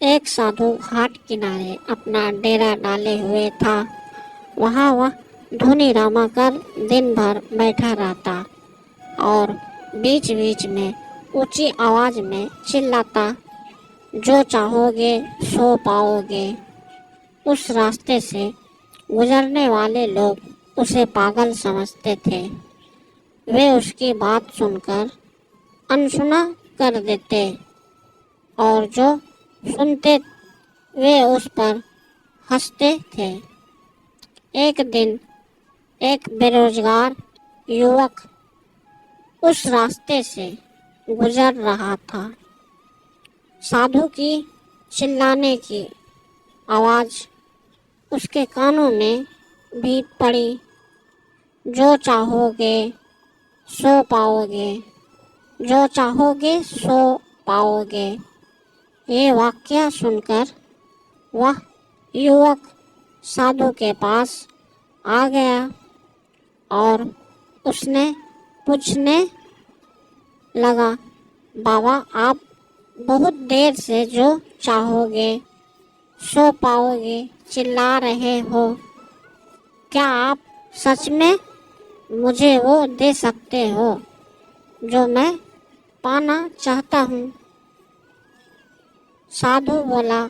एक साधु घाट किनारे अपना डेरा डाले हुए था। वहाँ वह धुनी रमा कर दिन भर बैठा रहता और बीच बीच में ऊंची आवाज में चिल्लाता, जो चाहोगे सो पाओगे। उस रास्ते से गुजरने वाले लोग उसे पागल समझते थे। वे उसकी बात सुनकर अनसुना कर देते और जो सुनते वे उस पर हंसते थे। एक दिन एक बेरोजगार युवक उस रास्ते से गुजर रहा था। साधु की चिल्लाने की आवाज उसके कानों में भी पड़ी, जो चाहोगे सो पाओगे, जो चाहोगे सो पाओगे। ये वाक्य सुनकर वह युवक साधु के पास आ गया और उसने पूछने लगा, बाबा आप बहुत देर से जो चाहोगे सो पाओगे चिल्ला रहे हो, क्या आप सच में मुझे वो दे सकते हो जो मैं पाना चाहता हूँ? साधु बोला,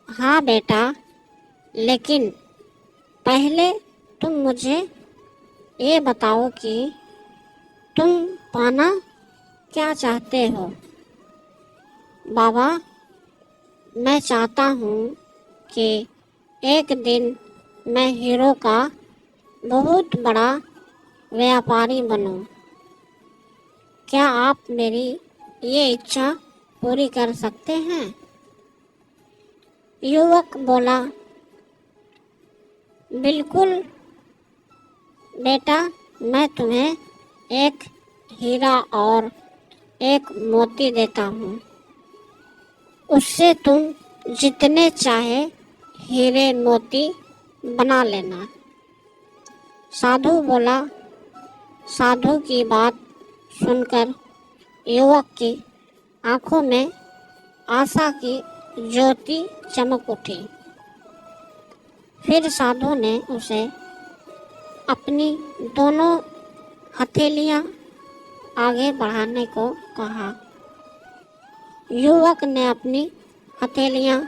हाँ बेटा, लेकिन पहले तुम मुझे ये बताओ कि तुम पाना क्या चाहते हो? बाबा, मैं चाहता हूँ कि एक दिन मैं हीरो का बहुत बड़ा व्यापारी बनूं। क्या आप मेरी ये इच्छा पूरी कर सकते हैं? युवक बोला, बिल्कुल बेटा, मैं तुम्हें एक हीरा और एक मोती देता हूँ। उससे तुम जितने चाहे हीरे मोती बना लेना। साधु बोला। साधु की बात सुनकर युवक की आंखों में आशा की ज्योति चमक उठी। फिर साधु ने उसे अपनी दोनों हथेलियां आगे बढ़ाने को कहा। युवक ने अपनी हथेलियां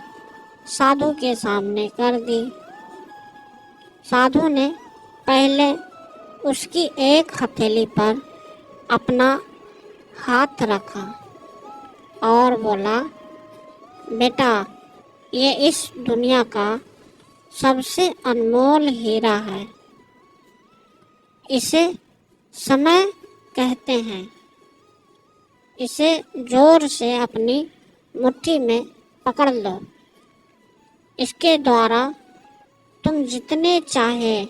साधु के सामने कर दी। साधु ने पहले उसकी एक हथेली पर अपना हाथ रखा और बोला, बेटा, ये इस दुनिया का सबसे अनमोल हीरा है। इसे समय कहते हैं। इसे जोर से अपनी मुट्ठी में पकड़ लो। इसके द्वारा तुम जितने चाहे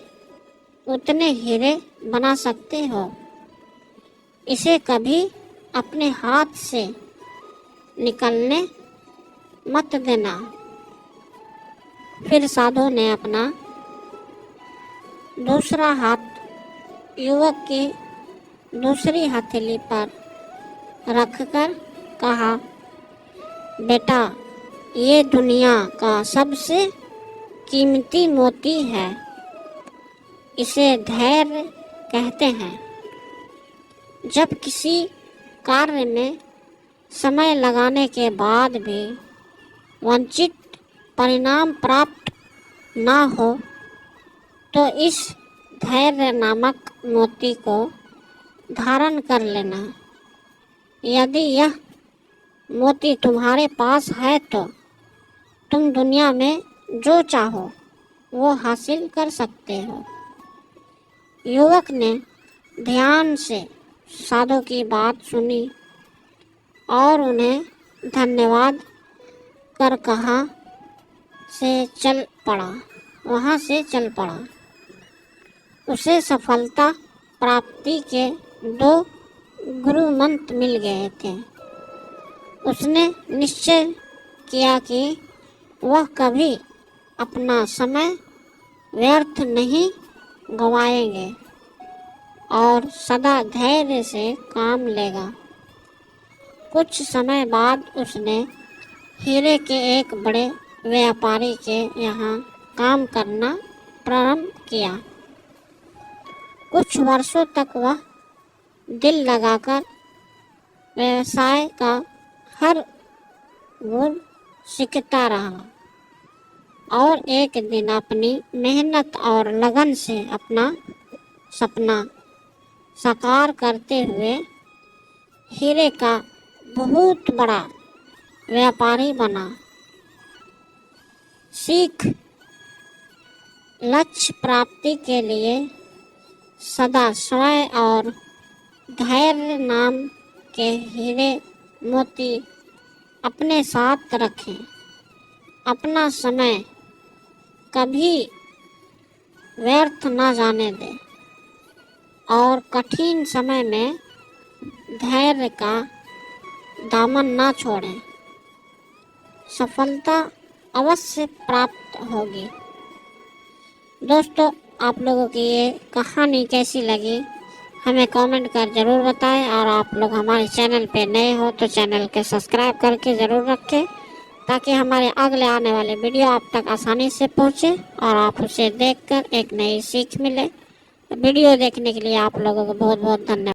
उतने हीरे बना सकते हो। इसे कभी अपने हाथ से निकलने मत देना। फिर साधु ने अपना दूसरा हाथ युवक की दूसरी हथेली पर रखकर कहा, बेटा, ये दुनिया का सबसे कीमती मोती है। इसे धैर्य कहते हैं। जब किसी कार्य में समय लगाने के बाद भी वांछित परिणाम प्राप्त ना हो तो इस धैर्य नामक मोती को धारण कर लेना। यदि यह मोती तुम्हारे पास है तो तुम दुनिया में जो चाहो वो हासिल कर सकते हो। युवक ने ध्यान से साधु की बात सुनी और उन्हें धन्यवाद कर वहाँ से चल पड़ा। उसे सफलता प्राप्ति के 2 गुरु मंत्र मिल गए थे। उसने निश्चय किया कि वह कभी अपना समय व्यर्थ नहीं गंवाएंगे और सदा धैर्य से काम लेगा। कुछ समय बाद उसने हीरे के एक बड़े व्यापारी के यहाँ काम करना प्रारंभ किया। कुछ वर्षों तक वह दिल लगाकर व्यवसाय का हर गुण सीखता रहा और एक दिन अपनी मेहनत और लगन से अपना सपना साकार करते हुए हीरे का बहुत बड़ा व्यापारी बना। सीख, लक्ष्य प्राप्ति के लिए सदा समय और धैर्य नाम के हीरे मोती अपने साथ रखें। अपना समय कभी व्यर्थ न जाने दें और कठिन समय में धैर्य का दामन न छोड़ें। सफलता अवश्य प्राप्त होगी। दोस्तों, आप लोगों की ये कहानी कैसी लगी हमें कमेंट कर ज़रूर बताएं और आप लोग हमारे चैनल पे नए हो तो चैनल के सब्सक्राइब करके ज़रूर रखें ताकि हमारे अगले आने वाले वीडियो आप तक आसानी से पहुंचे और आप उसे देखकर एक नई सीख मिले। वीडियो देखने के लिए आप लोगों को बहुत बहुत धन्यवाद।